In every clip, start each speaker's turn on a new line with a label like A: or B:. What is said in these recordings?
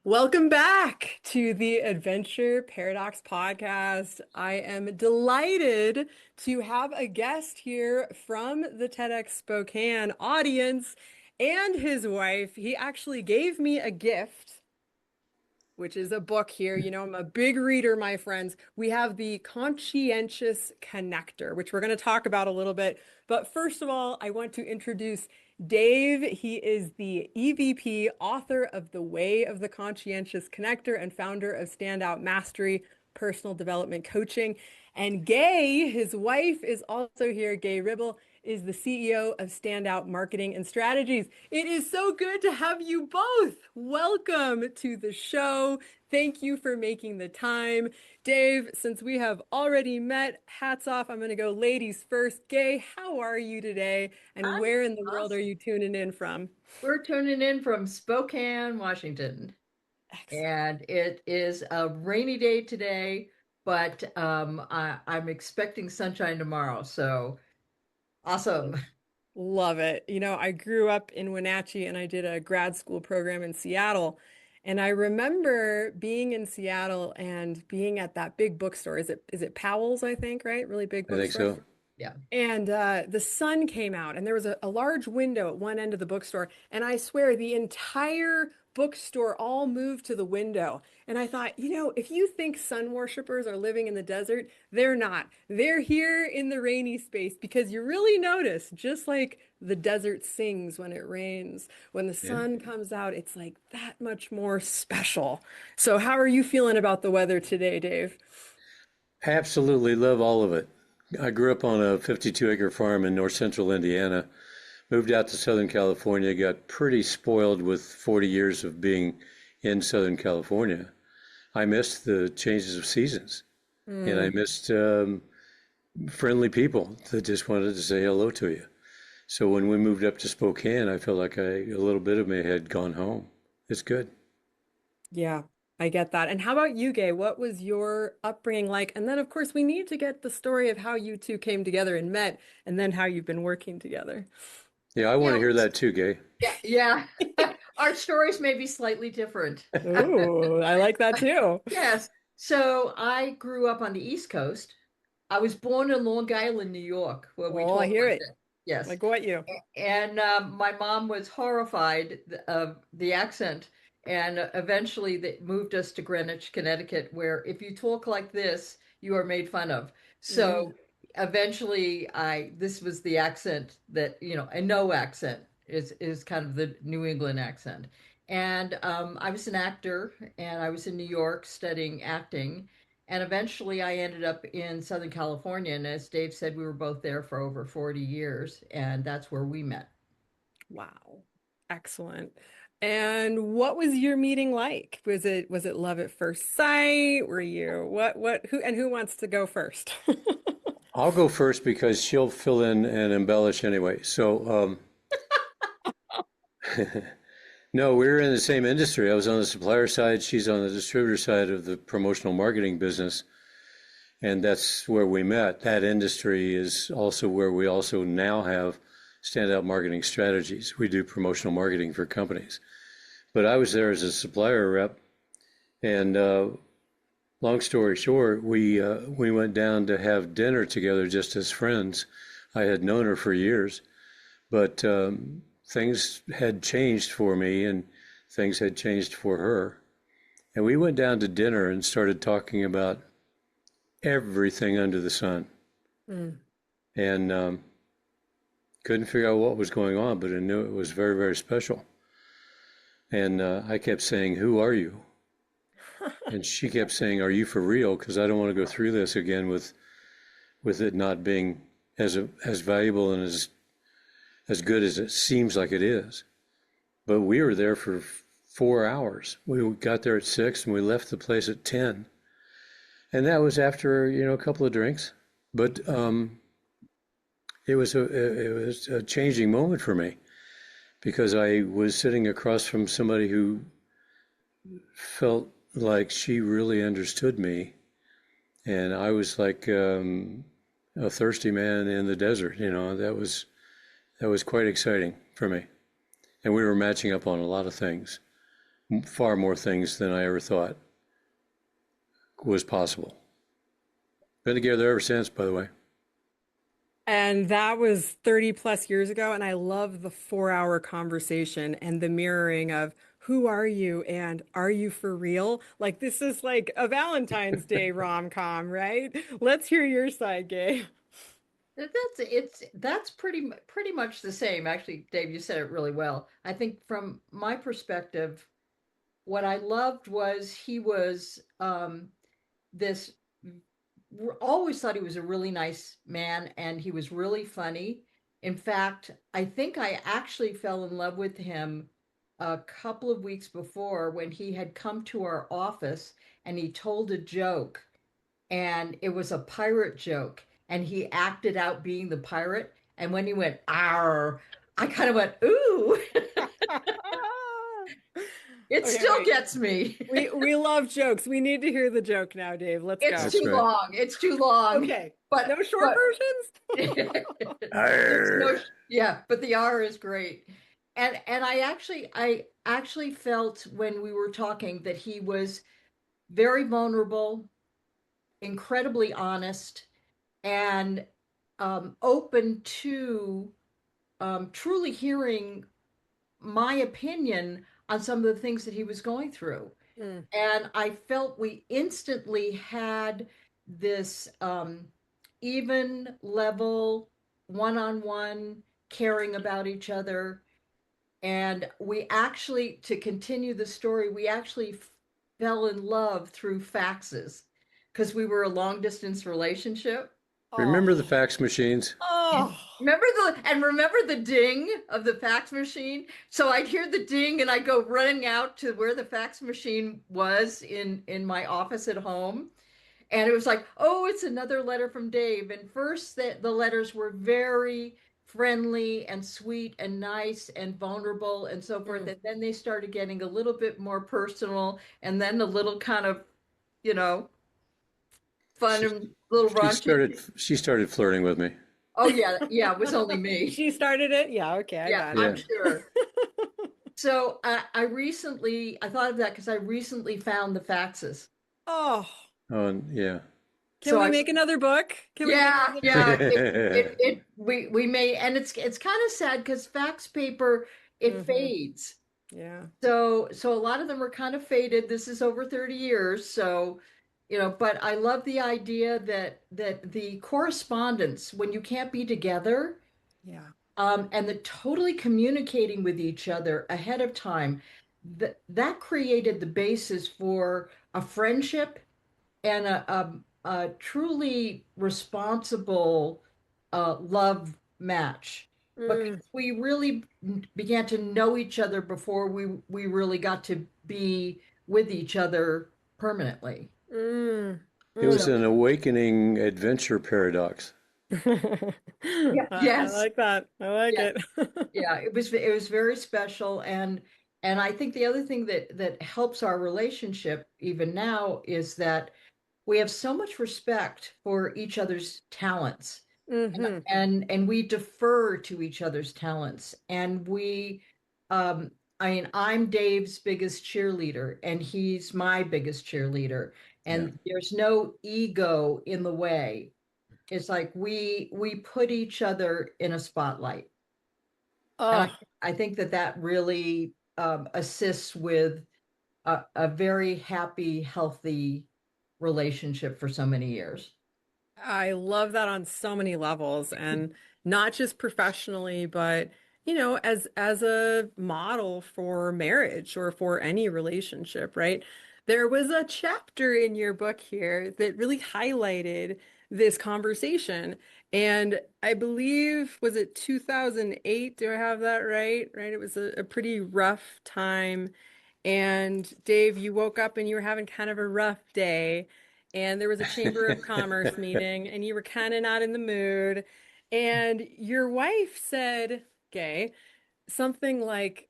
A: Welcome back to the Adventure Paradox podcast. I am delighted to have a guest here from the TEDx Spokane audience and his wife. He actually gave me a gift, which is a book here. You know, I'm a big reader, my friends. We have the Conscientious Connector, which we're going to talk about a little bit. But first of all, I want to introduce Dave. He is the EVP, author of The Way of the Conscientious Connector, and founder of Standout Mastery, personal development coaching. And Gaye, his wife, is also here. Gaye Ribble is the CEO of Standout Marketing and Strategies. It is so good to have you both. Welcome to the show. Thank you for making the time. Dave, since we have already met, hats off. I'm going to go ladies first. Gaye, how are you today? And
B: I'm
A: where in the world are
B: awesome.
A: you tuning in from?
B: We're tuning in from Spokane, Washington,
A: Excellent.
B: and it is a rainy day today, but I'm expecting sunshine tomorrow. So awesome.
A: Love it. You know, I grew up in Wenatchee and I did a grad school program in Seattle. And I remember being in Seattle and being at that big bookstore. Is it Powell's, I think, right? Really big
C: I think
A: bookstore.
C: so.
B: Yeah.
A: And the sun came out, and there was a large window at one end of the bookstore. And I swear the entire bookstore all moved to the window. And I thought, you know, if you think sun worshipers are living in the desert, they're not. They're here in the rainy space because you really notice, just like the desert sings when it rains, when the
C: Yeah.
A: sun comes out, it's like that much more special. So, how are you feeling about the weather today, Dave?
C: Absolutely love all of it. I grew up on a 52-acre farm in north central Indiana, moved out to Southern California, got pretty spoiled with 40 years of being in Southern California. I missed the changes of seasons, and I
A: Mm.
C: missed friendly people that just wanted to say hello to you. So when we moved up to Spokane, I felt like a little bit of me had gone home. It's good.
A: Yeah, I get that. And how about you, Gay? What was your upbringing like? And then, of course, we need to get the story of how you two came together and met, and then how you've been working together.
C: Yeah, I want
B: Yeah.
C: to hear that too, Gay.
B: Yeah. Our stories may be slightly different.
A: Ooh, I like that too.
B: Yes. So I grew up on the East Coast. I was born in Long Island, New York, where we
A: Oh, I
B: talk
A: hear
B: like
A: it.
B: that. Yes.
A: Like what you?
B: And my mom was horrified of the accent, and eventually they moved us to Greenwich, Connecticut, where if you talk like this, you are made fun of.
A: Mm,
B: So eventually, I this was the accent that a no accent is kind of the New England accent. And I was an actor, and I was in New York studying acting. And eventually I ended up in Southern California. And as Dave said, we were both there for over 40 years. And that's where we met.
A: wow. Excellent. And what was your meeting like? Was it love at first sight? Were you who wants to go first?
C: I'll go first because she'll fill in and embellish anyway. No, we were in the same industry. I was on the supplier side, she's on the distributor side of the promotional marketing business, and that's where we met. That industry is also where we also now have standout marketing strategies. We do promotional marketing for companies. But I was there as a supplier rep, and long story short, we went down to have dinner together just as friends. I had known her for years, but things had changed for me and things had changed for her. And we went down to dinner and started talking about everything under the sun.
A: Mm.
C: And couldn't figure out what was going on, but I knew it was very, very special. And I kept saying, "Who are you?" And she kept saying, "Are you for real? Because I don't want to go through this again with it not being as valuable and as good as it seems like it is." But we were there for 4 hours. We got there at 6 and we left the place at 10. And that was after, a couple of drinks. But it was a changing moment for me because I was sitting across from somebody who felt like she really understood me. And I was like a thirsty man in the desert. That was quite exciting for me. And we were matching up on a lot of things. far more things than I ever thought was possible. Been together ever since, by the way.
A: And that was 30 plus years ago. And I love the 4 hour conversation and the mirroring of who are you and are you for real? Like, this is like a Valentine's Day rom-com, right? Let's hear your side, Gay.
B: That's pretty much the same. Actually, Dave, you said it really well. I think from my perspective, what I loved was he was this always thought he was a really nice man and he was really funny. In fact, I think I actually fell in love with him a couple of weeks before when he had come to our office and he told a joke, and it was a pirate joke, and he acted out being the pirate. And when he went, "Arr," I kind of went, "Ooh." It
A: Okay,
B: still
A: wait.
B: gets me.
A: We love jokes. We need to hear the joke now, Dave. Let's go.
B: It's
C: That's
B: too
C: right.
B: long. It's too long.
A: Okay.
B: But
A: No short
B: but
A: versions?
B: there's no,
C: Arr.
B: yeah, but the R is great. And I actually felt when we were talking that he was very vulnerable, incredibly honest, and open to truly hearing my opinion on some of the things that he was going through.
A: Mm,
B: And I felt we instantly had this even level, one-on-one caring about each other. And we actually, to continue the story, we actually fell in love through faxes because we were a long distance relationship.
C: Remember the
A: oh,
C: fax machines?
B: And
A: oh.
B: remember the ding of the fax machine? So I'd hear the ding and I'd go running out to where the fax machine was in my office at home. And it was like, oh, it's another letter from Dave. And first the letters were very friendly and sweet and nice and vulnerable and so forth.
A: Mm.
B: And then they started getting a little bit more personal and then a little kind of, you know, fun
C: She,
B: and little
C: she
B: raunchy.
C: started flirting with me.
B: Oh yeah, yeah, it was only me.
A: She started it? Yeah, okay, I
B: Yeah,
A: got
B: I'm
C: Yeah.
A: it.
B: sure. So I thought of that because I recently found the faxes.
A: Oh,
C: Oh, and yeah.
A: can
B: So
A: we
B: I,
A: make another book? Can we make
B: yeah,
A: another
B: yeah,
A: book?
B: we may, and it's kind of sad because fax paper, it
A: Hmm.
B: fades.
A: Yeah.
B: So a lot of them are kind of faded. This is over 30 years, so but I love the idea that the correspondence when you can't be together,
A: Yeah.
B: and the totally communicating with each other ahead of time, that created the basis for a friendship and a truly responsible love match because
A: Mm,
B: we really began to know each other before we really got to be with each other permanently.
A: mm,
C: It was
A: mm.
B: So
C: an awakening adventure paradox.
B: yeah,
A: I
B: yes,
A: like that. I like
B: yeah,
A: it.
B: yeah, it was very special. And I think the other thing that helps our relationship even now is that we have so much respect for each other's talents, and
A: Hmm.
B: and we defer to each other's talents, and we I mean, I'm Dave's biggest cheerleader and he's my biggest cheerleader,
C: Yeah.
B: and there's no ego in the way. It's like we put each other in a spotlight. And
A: Oh,
B: I think that really assists with a very happy, healthy relationship for so many years.
A: I love that on so many levels, and not just professionally, but as a model for marriage or for any relationship, right? There was a chapter in your book here that really highlighted this conversation. And I believe, was it 2008? Do I have that right? Right? It was a pretty rough time. And Dave, you woke up and you were having kind of a rough day, and there was a Chamber of Commerce meeting, and you were kind of not in the mood. And your wife said, Gay, something like,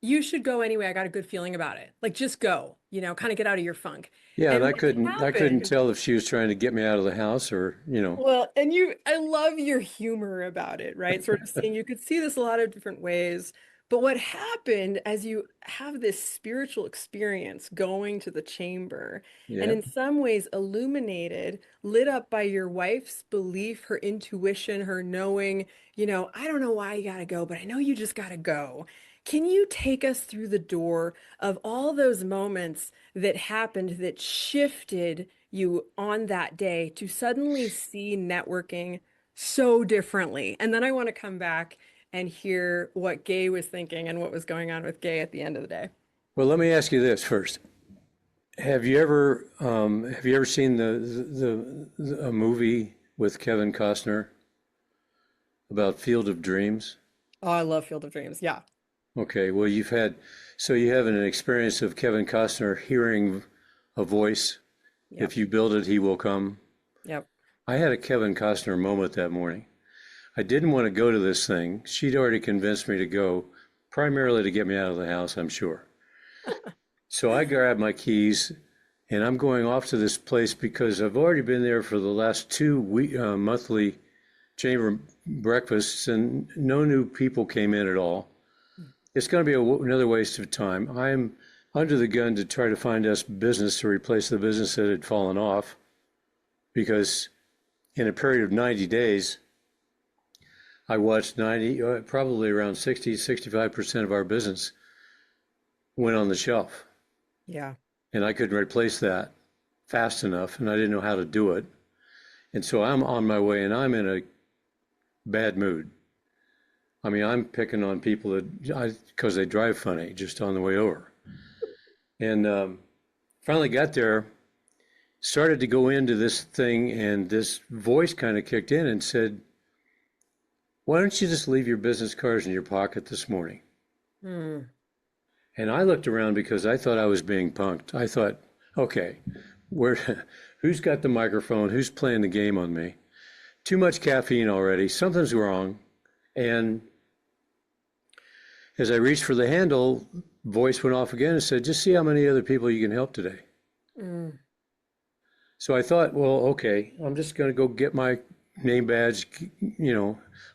A: you should go anyway. I got a good feeling about it. Like, just go, kind of get out of your funk.
C: Yeah, and
A: And
C: I
A: what
C: couldn't
A: happened?
C: tell if she was trying to get me out of the house or.
A: Well, and I love your humor about it, right? Sort of seeing, you could see this a lot of different ways. But what happened as you have this spiritual experience going to the chamber, and
C: Yeah.
A: in some ways illuminated, lit up by your wife's belief, her intuition, her knowing, I don't know why you gotta go, but I know you just gotta go. Can you take us through the door of all those moments that happened that shifted you on that day to suddenly see networking so differently? And then I want to come back and hear what Gaye was thinking and what was going on with Gaye at the end of the day.
C: Well, let me ask you this first. Have you ever seen a movie with Kevin Costner about Field of Dreams?
A: Oh, I love Field of Dreams. Yeah.
C: Okay, well, you have an experience of Kevin Costner hearing a voice.
A: Yep.
C: If you build it, he will come.
A: Yep.
C: I had a Kevin Costner moment that morning. I didn't want to go to this thing. She'd already convinced me to go, primarily to get me out of the house, I'm sure. So I grabbed my keys and I'm going off to this place because I've already been there for the last monthly chamber breakfasts and no new people came in at all. It's going to be another waste of time. I'm under the gun to try to find us business to replace the business that had fallen off because in a period of 90 days, I watched probably around 65% of our business went on the shelf.
A: Yeah.
C: And I couldn't replace that fast enough, and I didn't know how to do it. And so I'm on my way, and I'm in a bad mood. I mean, I'm picking on people because they drive funny just on the way over. And finally got there, started to go into this thing, and this voice kind of kicked in and said, "Why don't you just leave your business cards in your pocket this morning?"
A: Mm.
C: And I looked around because I thought I was being punked. I thought, okay, who's got the microphone? Who's playing the game on me? Too much caffeine already. Something's wrong. And as I reached for the handle, voice went off again and said, "Just see how many other people you can help today."
A: Mm.
C: So I thought, well, okay, I'm just going to go get my name badge.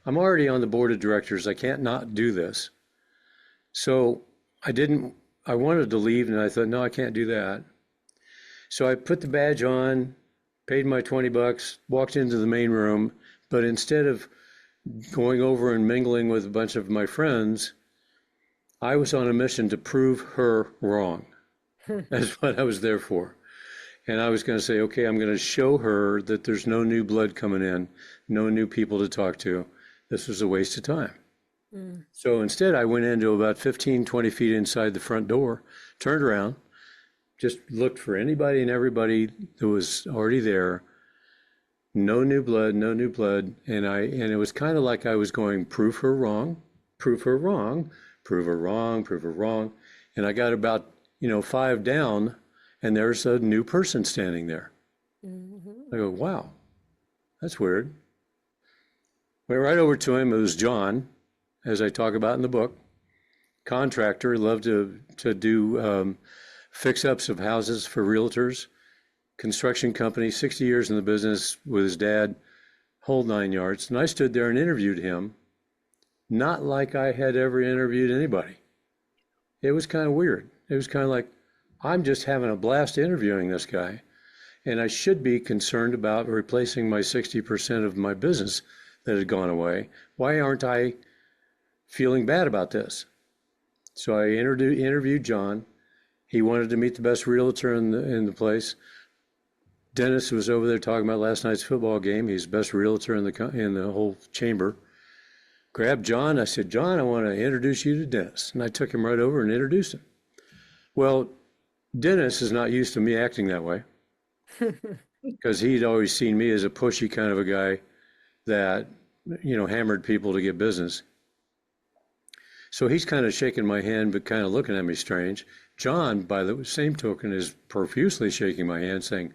C: I'm already on the board of directors. I can't not do this. So I wanted to leave and I thought, no, I can't do that. So I put the badge on, paid my $20, walked into the main room, but instead of going over and mingling with a bunch of my friends, I was on a mission to prove her wrong. That's what I was there for. And I was going to say, okay, I'm going to show her that there's no new blood coming in, no new people to talk to. This was a waste of time. Mm. So instead, I went into about 15, 20 feet inside the front door, turned around, just looked for anybody and everybody that was already there. No new blood, no new blood. And it was kind of like I was going, prove her wrong, prove her wrong, prove her wrong, prove her wrong. And I got about, 5 down. And there's a new person standing there. Mm-hmm. I go, wow, that's weird. Went right over to him. It was John, as I talk about in the book. Contractor, loved to do fix-ups of houses for realtors. Construction company, 60 years in the business with his dad, whole 9 yards. And I stood there and interviewed him, not like I had ever interviewed anybody. It was kind of weird. It was kind of like, I'm just having a blast interviewing this guy, and I should be concerned about replacing my 60% of my business that had gone away. Why aren't I feeling bad about this? So I interviewed John. He wanted to meet the best realtor in the place. Dennis was over there talking about last night's football game. He's the best realtor in the whole chamber. Grabbed John. I said, "John, I want to introduce you to Dennis." And I took him right over and introduced him. Well, Dennis is not used to me acting that way because he'd always seen me as a pushy kind of a guy that, hammered people to get business. So he's kind of shaking my hand, but kind of looking at me strange. John, by the same token, is profusely shaking my hand saying,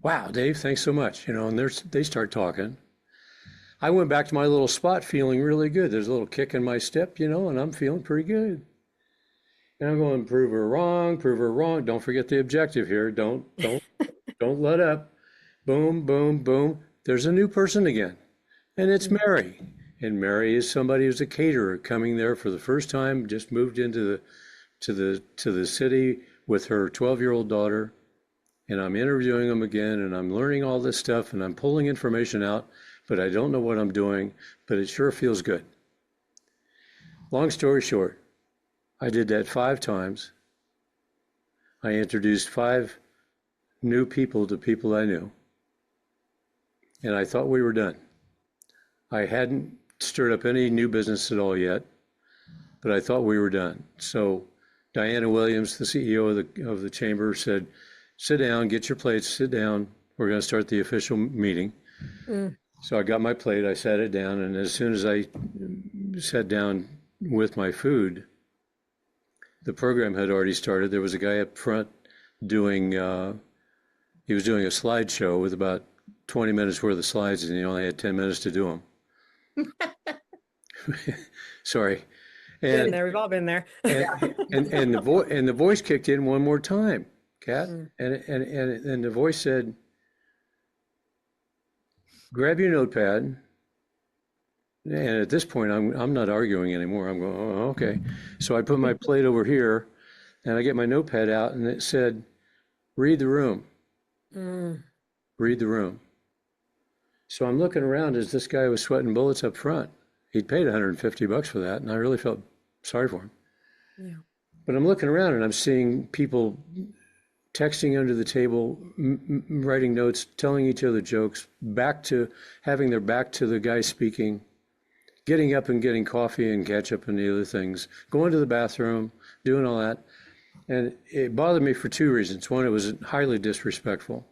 C: "Wow, Dave, thanks so much." And they start talking. I went back to my little spot feeling really good. There's a little kick in my step, and I'm feeling pretty good. And I'm going, prove her wrong, prove her wrong. Don't forget the objective here. Don't let up. Boom, boom, boom. There's a new person again. And it's Mary. And Mary is somebody who's a caterer coming there for the first time, just moved into the city with her 12-year-old daughter. And I'm interviewing them again, and I'm learning all this stuff, and I'm pulling information out, but I don't know what I'm doing, but it sure feels good. Long story short, I did that 5 times. I introduced 5 new people to people I knew, and I thought we were done. I hadn't stirred up any new business at all yet, but I thought we were done. So Diana Williams, the CEO of the chamber, said, sit down, get your plates, sit down. We're going to start the official meeting. So I got my plate, I sat it down, and as soon as I sat down with my food, the program had already started. There was a guy up front doing, he was doing a slideshow with about 20 minutes worth of slides, and he only had 10 minutes to do them. Sorry.
A: Been there, we've all been there.
C: and the voice kicked in one more time, Kat, and the voice said, grab your notepad. And at this point, I'm not arguing anymore. I'm going, oh, okay. So I put my plate over here, and I get my notepad out, and it said, read the room. Read the room. So I'm looking around as this guy was sweating bullets up front. He'd paid $150 for that, and I really felt sorry for him. Yeah. But I'm looking around, and I'm seeing people texting under the table, writing notes, telling each other jokes, having their back to the guy speaking, getting up and getting coffee and ketchup and the other things, going to the bathroom, doing all that. And it bothered me for 2 reasons. One, it was highly disrespectful.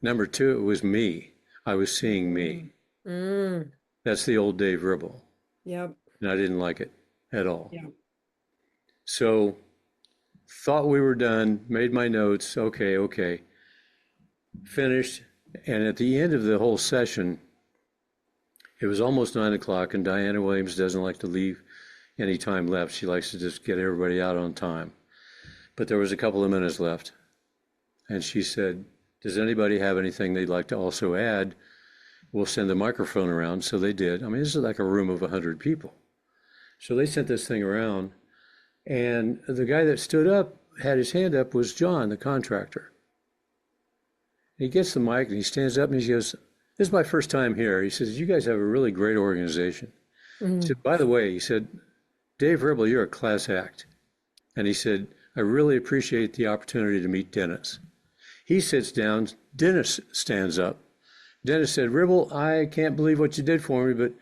C: Number 2, it was me. I was seeing me. That's the old Dave Ribble.
A: Yep.
C: And I didn't like it at all.
A: Yep.
C: So thought we were done, made my notes, okay, finished. And at the end of the whole session, it was almost 9 o'clock, and Diana Williams doesn't like to leave any time left. She likes to just get everybody out on time. But there was a couple of minutes left. And she said, does anybody have anything they'd like to also add? We'll send the microphone around. So they did. I mean, this is like a room of 100 people. So they sent this thing around. And the guy that stood up, had his hand up, was John, the contractor. He gets the mic and he stands up and he goes, this is my first time here. He says, you guys have a really great organization. He said, by the way, he said, Dave Ribble, you're a class act. And he said, I really appreciate the opportunity to meet Dennis. He sits down, Dennis stands up. Dennis said, Ribble, I can't believe what you did for me, but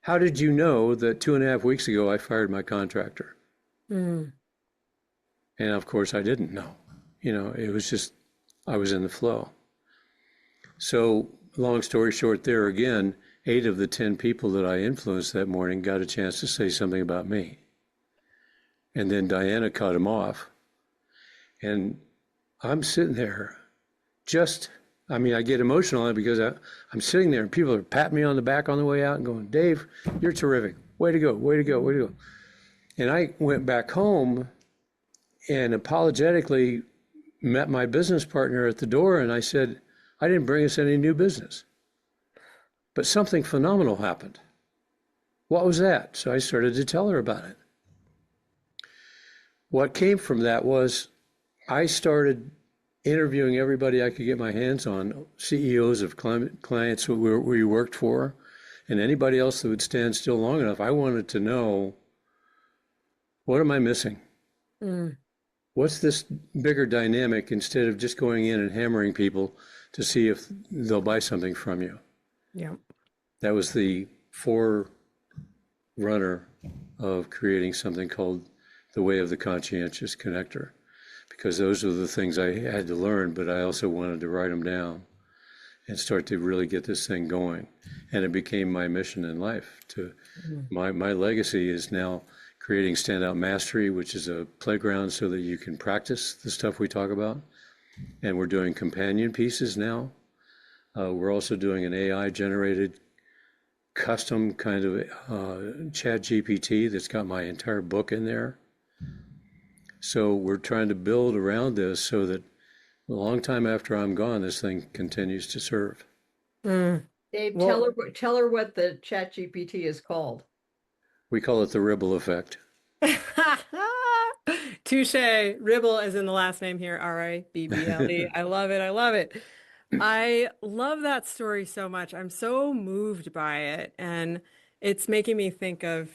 C: how did you know that 2.5 weeks ago I fired my contractor? And of course I didn't know. It was just, I was in the flow. So long story short, there again, 8 of the 10 people that I influenced that morning got a chance to say something about me. And then Diana cut him off. And I'm sitting there I get emotional because I'm sitting there and people are patting me on the back on the way out and going, Dave, you're terrific. Way to go, way to go, way to go. And I went back home and apologetically met my business partner at the door, and I said, I didn't bring us any new business. But something phenomenal happened. What was that? So I started to tell her about it. What came from that was I started interviewing everybody I could get my hands on, CEOs of clients we worked for, and anybody else that would stand still long enough. I wanted to know, what am I missing? What's this bigger dynamic instead of just going in and hammering people to see if they'll buy something from you?
A: Yeah.
C: That was the forerunner of creating something called the Way of the Conscientious Connector, because those were the things I had to learn, but I also wanted to write them down and start to really get this thing going. And it became my mission in life. My legacy is now creating Standout Mastery, which is a playground so that you can practice the stuff we talk about. And we're doing companion pieces now. We're also doing an AI-generated custom kind of chat GPT that's got my entire book in there. So we're trying to build around this so that a long time after I'm gone, this thing continues to serve.
B: Dave,
A: Well,
B: tell her what the Chat GPT is called.
C: We call it the Ribble effect.
A: touche. Ribble is in the last name here. Ribble. I love it. I love it. I love that story so much. I'm so moved by it. And it's making me think of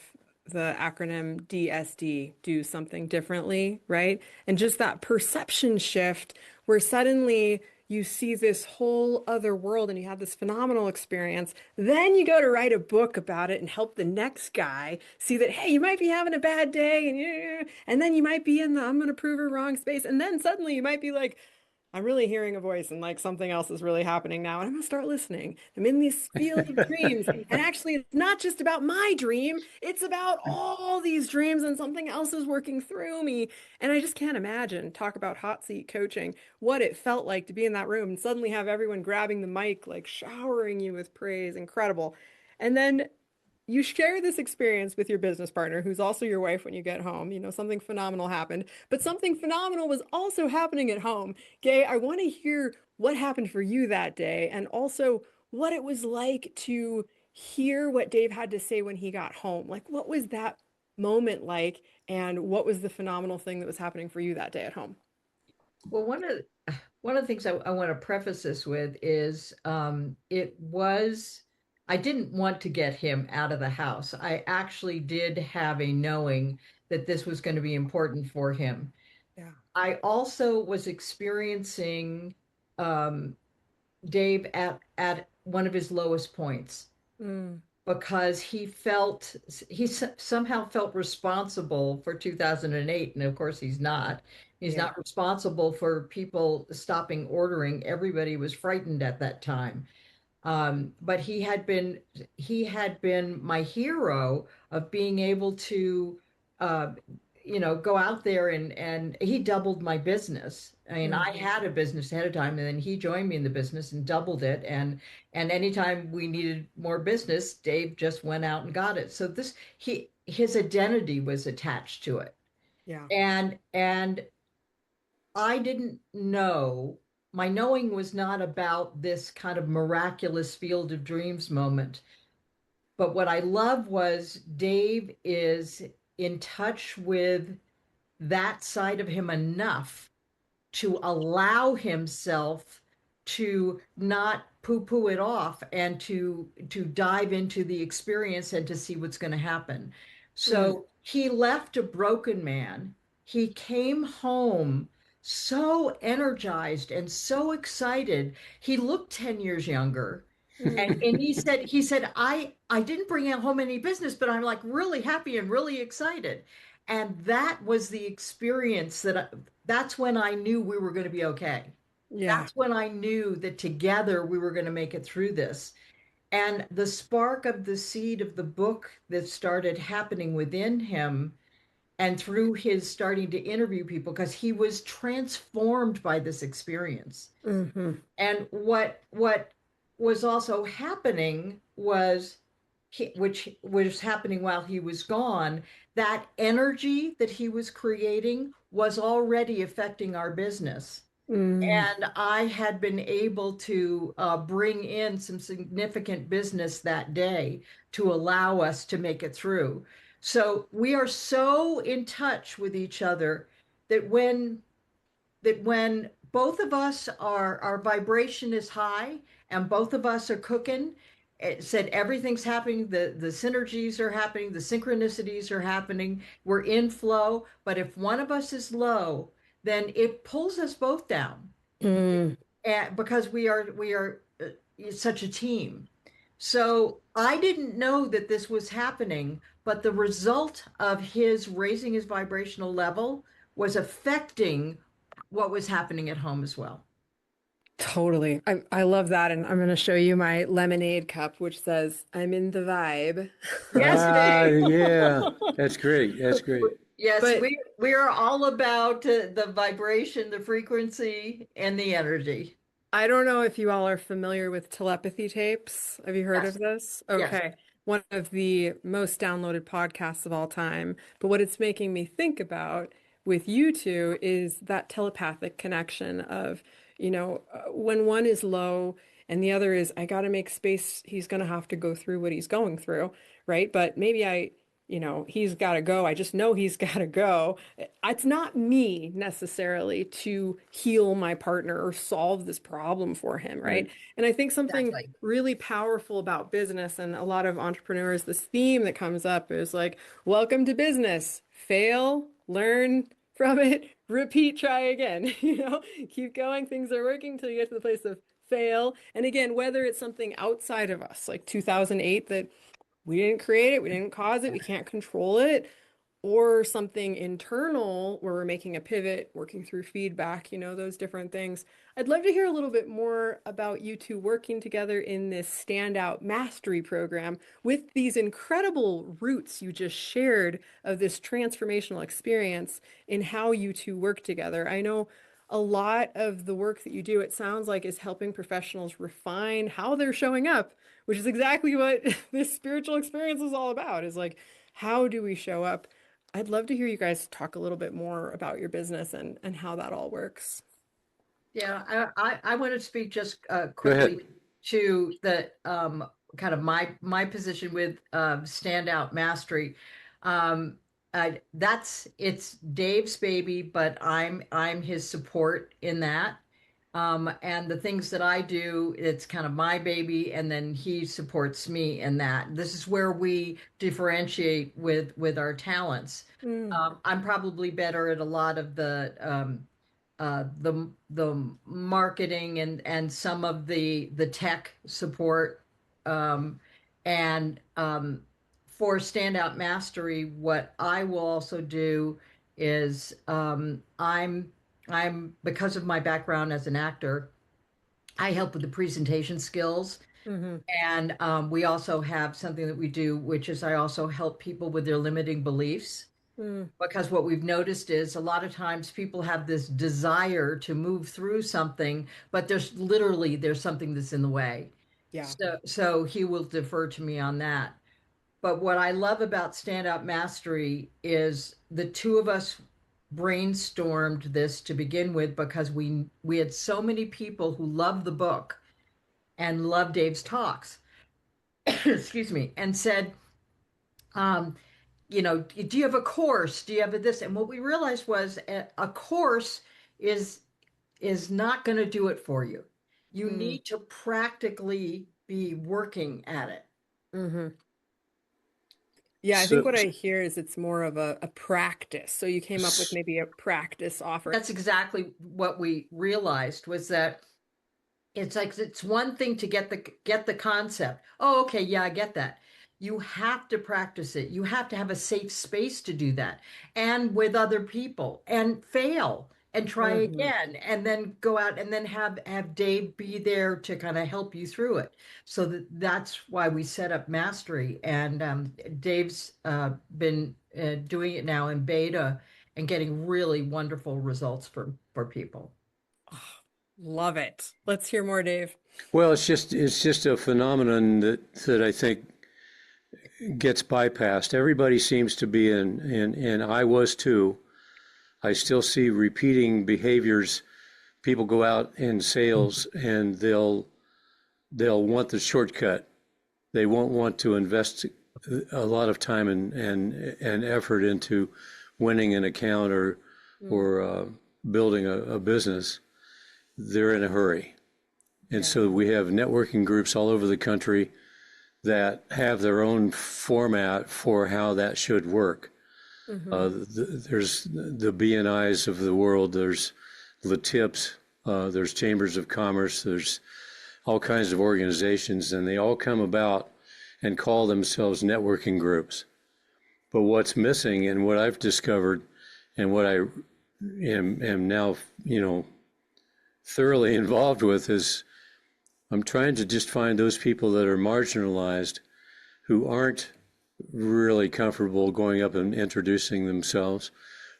A: the acronym DSD, do something differently, right? And just that perception shift where suddenly you see this whole other world and you have this phenomenal experience. Then you go to write a book about it and help the next guy see that, hey, you might be having a bad day and then you might be in the I'm going to prove her wrong space. And then suddenly you might be like, I'm really hearing a voice and like something else is really happening now. And I'm gonna start listening. I'm in these field of dreams. And actually, it's not just about my dream, it's about all these dreams and something else is working through me. And I just can't imagine, talk about hot seat coaching, what it felt like to be in that room and suddenly have everyone grabbing the mic, like showering you with praise. Incredible. And then you share this experience with your business partner, who's also your wife when you get home. You know, something phenomenal happened, but something phenomenal was also happening at home. Gaye, I want to hear what happened for you that day and also what it was like to hear what Dave had to say when he got home. Like, what was that moment like, and what was the phenomenal thing that was happening for you that day at home?
B: Well, one of the things I want to preface this with is I didn't want to get him out of the house. I actually did have a knowing that this was going to be important for him.
A: Yeah.
B: I also was experiencing um, Dave at one of his lowest points
A: Mm,
B: because somehow felt responsible for 2008, and of course he's
A: yeah.
B: not responsible for people stopping ordering. Everybody was frightened at that time. But he had been my hero of being able to uh, go out there and he doubled my business. I mean, I
A: Mhm.
B: had a business ahead of time, and then he joined me in the business and doubled it. And anytime we needed more business, Dave just went out and got it. So his identity was attached to it.
A: Yeah.
B: And I didn't know, my knowing was not about this kind of miraculous field of dreams moment. But what I love was Dave is in touch with that side of him enough to allow himself to not poo-poo it off and to dive into the experience and to see what's going to happen.
A: Mm,
B: So he left a broken man. He came home so energized and so excited. He looked 10 years younger. And
A: mm,
B: he said, I didn't bring out home any business, but I'm like really happy and really excited. And that was the experience that's when I knew we were going to be okay.
A: yeah.
B: That's when I knew that together we were going to make it through this. And the spark of the seed of the book that started happening within him and through his starting to interview people, because he was transformed by this experience.
A: Hmm.
B: And what was also happening was which was happening while he was gone, that energy that he was creating was already affecting our business.
A: Mm.
B: And I had been able to bring in some significant business that day to allow us to make it through. So we are so in touch with each other that when both of us are our vibration is high and both of us are cooking, it said everything's happening, the synergies are happening, the synchronicities are happening, we're in flow. But if one of us is low, then it pulls us both down,
A: Mm.
B: and because we are such a team. So I didn't know that this was happening, but the result of his raising his vibrational level was affecting what was happening at home as well.
A: Totally. I love that. And I'm going to show you my lemonade cup, which says, I'm in the vibe.
B: Yes, Dave.
C: Yeah, that's great. That's great.
B: Yes,
A: But
B: we are all about the vibration, the frequency, and the energy.
A: I don't know if you all are familiar with telepathy tapes. Have you heard of
B: Yes,
A: this?
B: yes.
A: Okay. One of the most downloaded podcasts of all time. But what it's making me think about with you two is that telepathic connection of, when one is low And the other is I got to make space. He's going to have to go through what he's going through, right? But maybe he's got to go. I just know he's got to go. It's not me necessarily to heal my partner or solve this problem for him, right?
C: Right.
A: And I think something
B: Exactly.
A: really powerful about business and a lot of entrepreneurs, this theme that comes up is like, welcome to business. Fail, learn from it, repeat, try again. Keep going. Things are working till you get to the place of fail. And again, whether it's something outside of us, like 2008 that we didn't create it, we didn't cause it, we can't control it, or something internal where we're making a pivot, working through feedback, those different things. I'd love to hear a little bit more about you two working together in this Standout Mastery program with these incredible roots you just shared of this transformational experience in how you two work together. I know a lot of the work that you do, it sounds like, is helping professionals refine how they're showing up, which is exactly what this spiritual experience is all about, is like, how do we show up? I'd love to hear you guys talk a little bit more about your business and how that all works.
B: Yeah, I want to speak just
C: Go ahead.
B: quickly to the kind of my position with Standout Mastery. Um, it's Dave's baby, but I'm his support in that. And the things that I do, it's kind of my baby, and then he supports me in that. This is where we differentiate with our talents.
A: Mm,
B: I'm probably better at a lot of the marketing and some of the tech support. Um, and for Standout Mastery, what I will also do is I'm because of my background as an actor, I help with the presentation skills.
A: hmm
B: And we also have something that we do, which is I also help people with their limiting beliefs.
A: mm,
B: Because what we've noticed is a lot of times people have this desire to move through something, but there's something that's in the way.
A: yeah.
B: So he will defer to me on that. But what I love about Standout Mastery is the two of us brainstormed this to begin with because we had so many people who loved the book and loved Dave's talks, excuse me, and said, um, do you have a course? Do you have this? And what we realized was a course is is not going to do it for you. You
A: Mm,
B: need to practically be working at it.
A: hmm Yeah, I think
C: So,
A: what I hear is it's more of a practice. So you came up with
C: s-
A: maybe a practice offer.
B: That's exactly what we realized was that it's like it's one thing to get the concept. Oh, okay, yeah, I get that. You have to practice it. You have to have a safe space to do that and with other people and fail and try
A: hmm
B: again and then go out and then have Dave be there to kind of help you through it. So that's why we set up Mastery and Dave's been doing it now in beta and getting really wonderful results for people.
A: Love it. Let's hear more, Dave.
C: well, it's just a phenomenon that I think gets bypassed. Everybody seems to be and I was too. I still see repeating behaviors. People go out in sales and they'll want the shortcut. They won't want to invest a lot of time and effort into winning an account
A: Mm,
C: or building a business. They're in a hurry. And
A: yeah.
C: so we have networking groups all over the country that have their own format for how that should work.
A: hmm
C: There's the BNIs of the world, there's the TIPS, there's chambers of commerce, there's all kinds of organizations, and they all come about and call themselves networking groups. But what's missing, and what I've discovered, and what I am now, thoroughly involved with, is I'm trying to just find those people that are marginalized who aren't really comfortable going up and introducing themselves,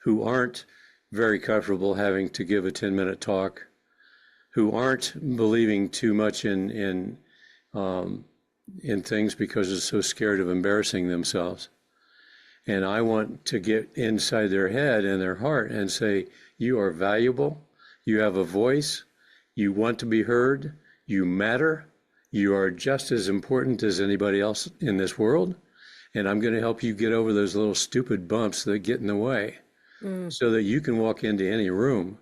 C: who aren't very comfortable having to give a 10-minute talk, who aren't believing too much um, in things because they're so scared of embarrassing themselves. And I want to get inside their head and their heart and say, you are valuable, you have a voice, you want to be heard, You matter. You are just as important as anybody else in this world. And I'm going to help you get over those little stupid bumps that get in the way
A: Mm,
C: so that you can walk into any room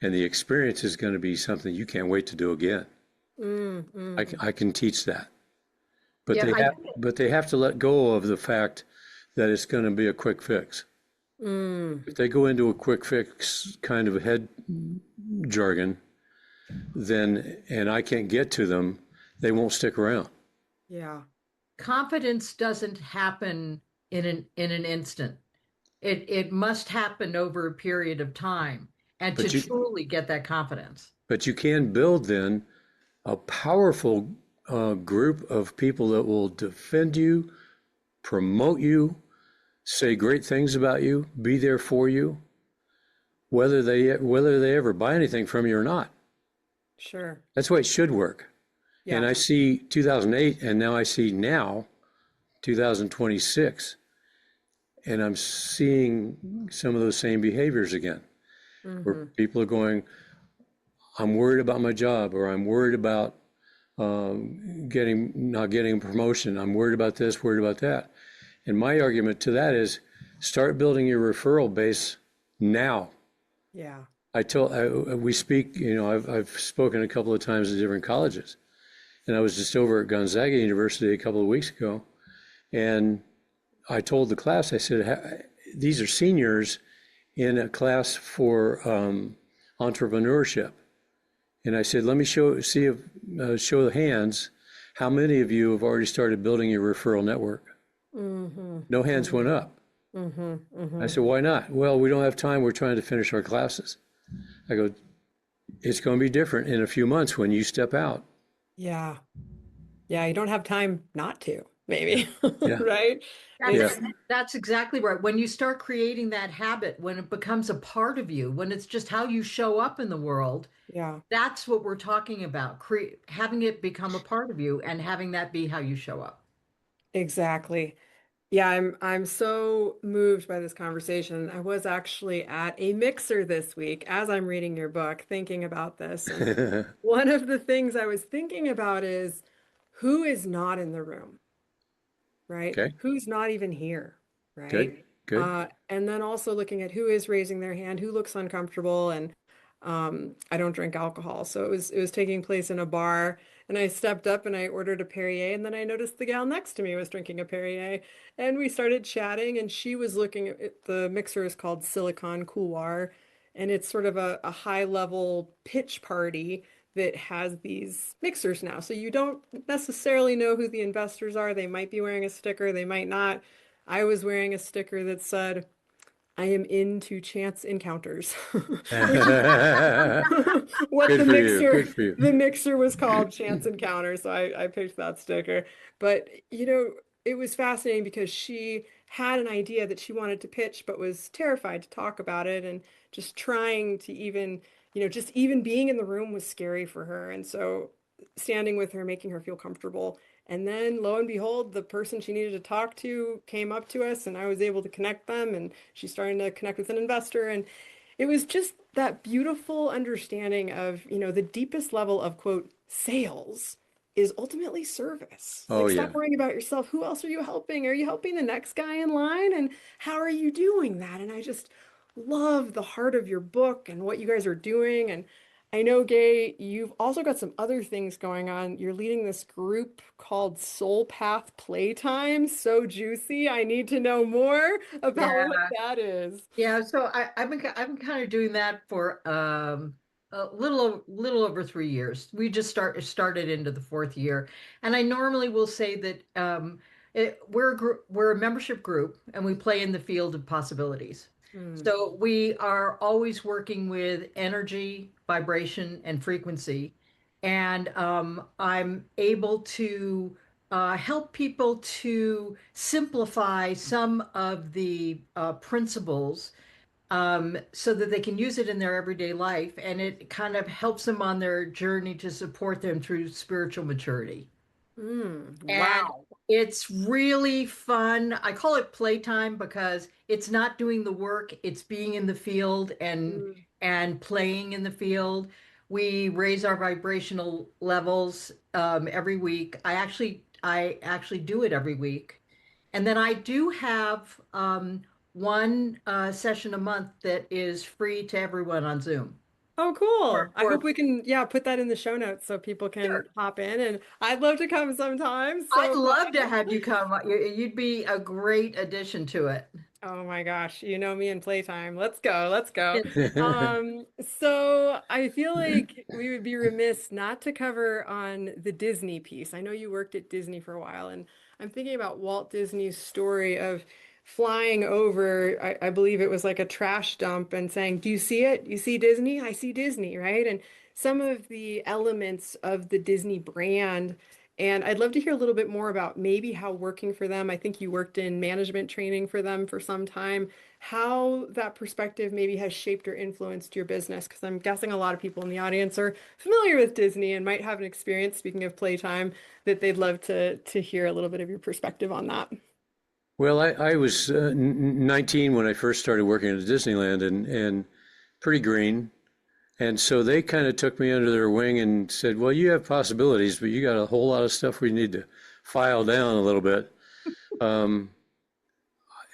C: and the experience is going to be something you can't wait to do again.
A: mm, mm.
C: I can teach that. But
B: Yeah,
C: they have to let go of the fact that it's going to be a quick fix.
A: Mm.
C: If they go into a quick fix kind of head jargon, then and I can't get to them, they won't stick around.
A: Yeah.
B: confidence doesn't happen in an instant. It must happen over a period of time and to
C: But you
B: truly get that confidence.
C: but you can build then a powerful group of people that will defend you, promote you, say great things about you, be there for you, whether they ever buy anything from you or not.
A: Sure.
C: That's the way it should work. And
A: Yeah.
C: I see 2008, and now I see now 2026, and I'm seeing some of those same behaviors again, where
A: Mm-hmm.
C: people are going, I'm worried about my job, or I'm worried about not getting a promotion. I'm worried about this, worried about that. And my argument to that is start building your referral base now.
A: Yeah.
C: We speak, I've spoken a couple of times at different colleges, and I was just over at Gonzaga University a couple of weeks ago, and I told the class, I said, these are seniors in a class for entrepreneurship. And I said, let me show the hands. How many of you have already started building your referral network?
A: Mm-hmm.
C: No hands went up.
A: Mm-hmm.
C: I
A: Mm-hmm.
C: said, why not? Well, we don't have time. We're trying to finish our classes. I go, it's going to be different in a few months when you step out.
A: Yeah. Yeah. You don't have time not to, maybe.
C: Yeah,
A: Right?
C: yeah,
A: It's,
B: That's exactly right. When you start creating that habit, when it becomes a part of you, when it's just how you show up in the world,
A: yeah,
B: that's what we're talking about. Having it become a part of you and having that be how you show up.
A: exactly. Yeah, I'm so moved by this conversation. I was actually at a mixer this week as I'm reading your book, thinking about this. And
C: okay,
A: one of the things I was thinking about is who is not in the room, right? Who's not even here,
C: good,
A: right?
C: good.
A: And then also looking at who is raising their hand, who looks uncomfortable, and I don't drink alcohol, so it was taking place in a bar, and I stepped up and I ordered a Perrier, and then I noticed the gal next to me was drinking a Perrier, and we started chatting, and she was looking at the mixer is called Silicon Couloir, and it's sort of a high level pitch party that has these mixers now. So you don't necessarily know who the investors are. They might be wearing a sticker, they might not. I was wearing a sticker that said, I am into chance encounters, which is what
C: Good
A: the
C: for you.
A: mixer
C: Good for you.
A: the mixer was called, Chance Encounter. So I picked that sticker. But it was fascinating because she had an idea that she wanted to pitch, but was terrified to talk about it and just trying to even, just even being in the room was scary for her. And so standing with her, making her feel comfortable. And then lo and behold, the person she needed to talk to came up to us and I was able to connect them and she's starting to connect with an investor. And it was just that beautiful understanding of, the deepest level of quote sales is ultimately service.
C: Oh
A: Like
C: yeah.
A: stop worrying about yourself. Who else are you helping? Are you helping the next guy in line? And how are you doing that? And I just love the heart of your book and what you guys are doing. And I know, Gaye, you've also got some other things going on. You're leading this group called Soul Path Playtime. So juicy. I need to know more about
B: Yeah.
A: what that is.
B: Yeah, so I've been kind of doing that for a little over 3 years. We just started into the fourth year, and I normally will say that we're a membership group, and we play in the field of possibilities.
A: Hmm.
B: So we are always working with energy, vibration, and frequency, and I'm able to help people to simplify some of the principles so that they can use it in their everyday life. And it kind of helps them on their journey to support them through spiritual maturity. And
A: Wow.
B: it's really fun. I call it playtime because it's not doing the work, it's being in the field and
A: Mm.
B: playing in the field. We raise our vibrational levels every week. I actually do it every week, and then I do have one session a month that is free to everyone on Zoom.
A: Oh, cool. I hope
B: For
A: we can, yeah, put that in the show notes so people can
B: sure.
A: hop in, and I'd love to come sometime.
B: I'd
A: So
B: love to
A: fun.
B: have you come. You'd be a great addition to it.
A: Oh my gosh, you know me in playtime. Let's go, let's go.
B: It's
A: So I feel like we would be remiss not to cover on the Disney piece. I know you worked at Disney for a while, and I'm thinking about Walt Disney's story of flying over, I believe it was like a trash dump and saying, "Do you see it? You see Disney? I see Disney," right? And some of the elements of the Disney brand. And I'd love to hear a little bit more about maybe how working for them, I think you worked in management training for them for some time, how that perspective maybe has shaped or influenced your business. Because I'm guessing a lot of people in the audience are familiar with Disney and might have an experience, speaking of playtime, that they'd love to hear a little bit of your perspective on that.
C: Well, I was 19 when I first started working at Disneyland and pretty green. And so they kind of took me under their wing and said, well, you have possibilities, but you got a whole lot of stuff we need to file down a little bit. Um,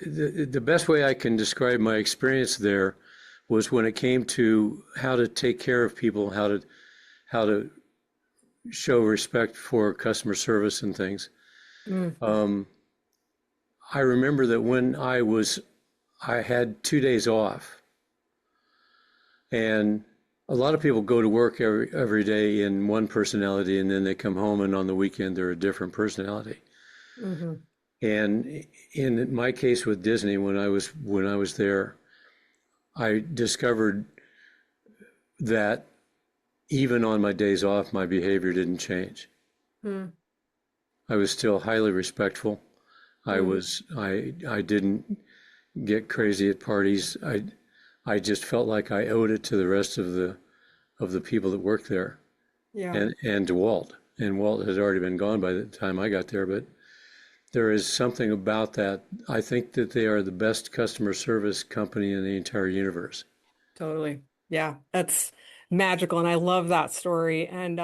C: the best way I can describe my experience there was when it came to how to take care of people, how to show respect for customer service and things.
A: Mm.
C: Um, I remember that when I had 2 days off, and a lot of people go to work every day in one personality, and then they come home, and on the weekend they're a different personality.
A: Hmm.
C: And in my case with Disney, when I was there, I discovered that even on my days off, my behavior didn't change.
A: Mm.
C: I was still highly respectful. I
A: Mm.
C: was I didn't get crazy at parties. I just felt like I owed it to the rest of the people that worked there,
A: Yeah,
C: and to Walt. And Walt had already been gone by the time I got there, but there is something about that. I think that they are the best customer service company in the entire universe.
A: totally. Yeah, that's magical. And I love that story. And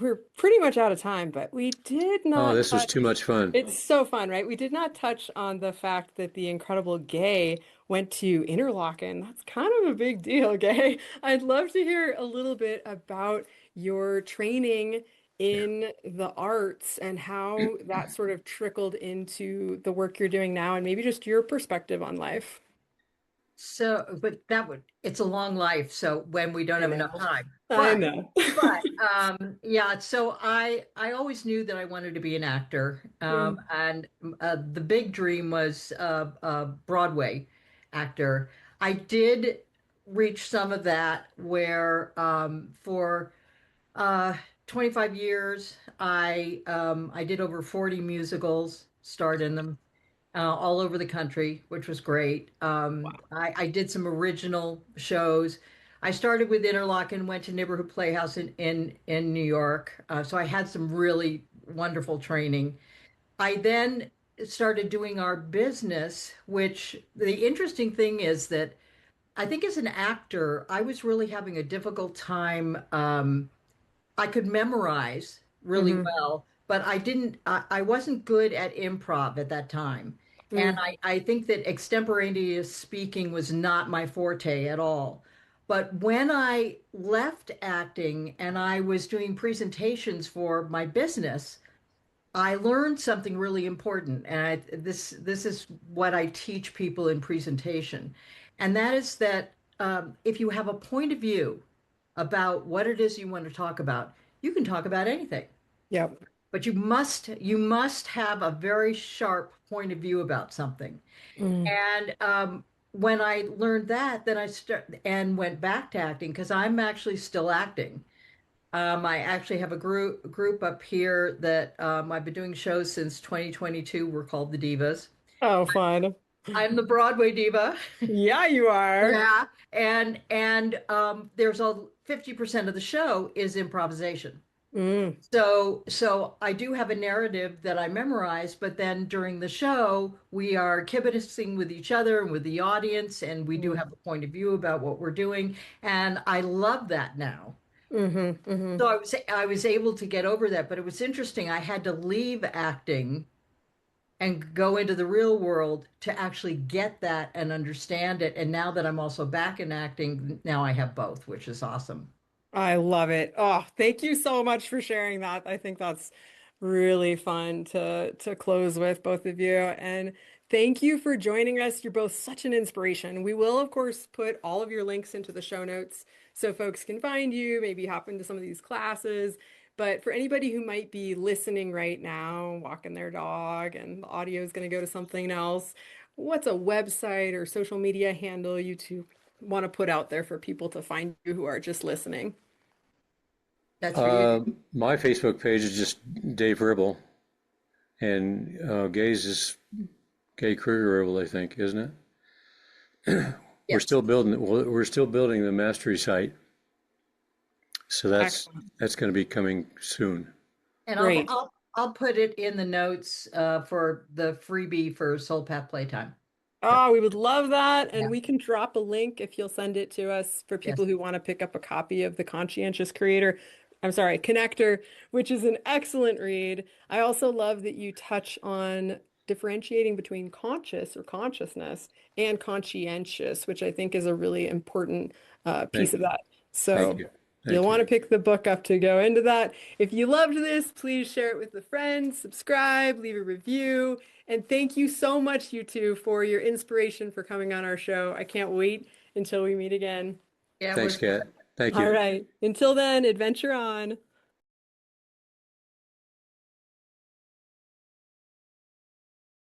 A: we're pretty much out of time, but we did
C: Oh,
A: not
C: this was too
A: touch.
C: much fun.
A: It's so fun, right? We did not touch on the fact that the incredible Gaye went to Interlaken. That's kind of a big deal, Gaye. I'd love to hear a little bit about your training in the arts and how that sort of trickled into the work you're doing now, and maybe just your perspective on life.
B: so, but it's a long life. So when we don't
A: I
B: have enough
A: know.
B: time,
A: I
B: but
A: know.
B: yeah. So I always knew that I wanted to be an actor,
A: Yeah.
B: and the big dream was Broadway actor. I did reach some of that where for uh, 25 years I did over 40 musicals, starred in them all over the country, which was great. I did some original shows. I started with Interlochen, went to Neighborhood Playhouse in New York. So I had some really wonderful training. I then started doing our business, which the interesting thing is that I think as an actor, I was really having a difficult time. I could memorize really
A: Hmm.
B: well, but I wasn't good at improv at that time. And
A: Mm.
B: I think that extemporaneous speaking was not my forte at all. But when I left acting and I was doing presentations for my business, I learned something really important. And this is what I teach people in presentation. And that is that if you have a point of view about what it is you want to talk about, you can talk about anything,
A: Yep.
B: but you must have a very sharp point of view about something.
A: Mm.
B: And when I learned that, then I went back to acting because I'm actually still acting. I actually have a group up here that I've been doing shows since 2022. We're called the Divas.
A: Oh, fun.
B: I'm the Broadway diva.
A: Yeah, you are.
B: Yeah, and there's a 50% of the show is improvisation.
A: Mm.
B: So I do have a narrative that I memorize, but then during the show, we are kibitzing with each other and with the audience, and we do
A: Mm.
B: have a point of view about what we're doing. And I love that now.
A: Mm-hmm. Mm-hmm.
B: So I was able to get over that, but it was interesting. I had to leave acting and go into the real world to actually get that and understand it. And now that I'm also back in acting, now I have both, which is awesome.
A: I love it. Oh, thank you so much for sharing that. I think that's really fun to close with, both of you. And thank you for joining us. You're both such an inspiration. We will, of course, put all of your links into the show notes so folks can find you, maybe hop into some of these classes. But for anybody who might be listening right now, walking their dog, and the audio is going to go to something else, what's a website or social media handle you two want to put out there for people to find you who are just listening?
B: That's for you.
C: My Facebook page is just Dave Ribble, and Gay's is Gaye Ribble, I think, isn't it?
B: Yes.
C: We're still building the mastery site, so
A: Excellent.
C: that's going to be coming soon.
B: And I'll
A: Great.
B: I'll I'll put it in the notes for the freebie for Soul Path Playtime. So
A: Oh, we would love that. And
B: yeah,
A: we can drop a link if you'll send it to us for
B: yes,
A: people who want to pick up a copy of the Conscientious Creator. I'm sorry, Connector, which is an excellent read. I also love that you touch on differentiating between conscious or consciousness and conscientious, which I think is a really important piece
C: Thank
A: of
C: you.
A: that.
C: Thank
A: So
C: you.
A: you'll
C: Thank
A: want
C: you.
A: to pick the book up to go into that. If you loved this, please share it with a friend, subscribe, leave a review. And thank you so much, you two, for your inspiration for coming on our show. I can't wait until we meet again.
B: yeah,
C: Thanks, Kat. Thank
A: All
C: you.
A: right. Until then, adventure on.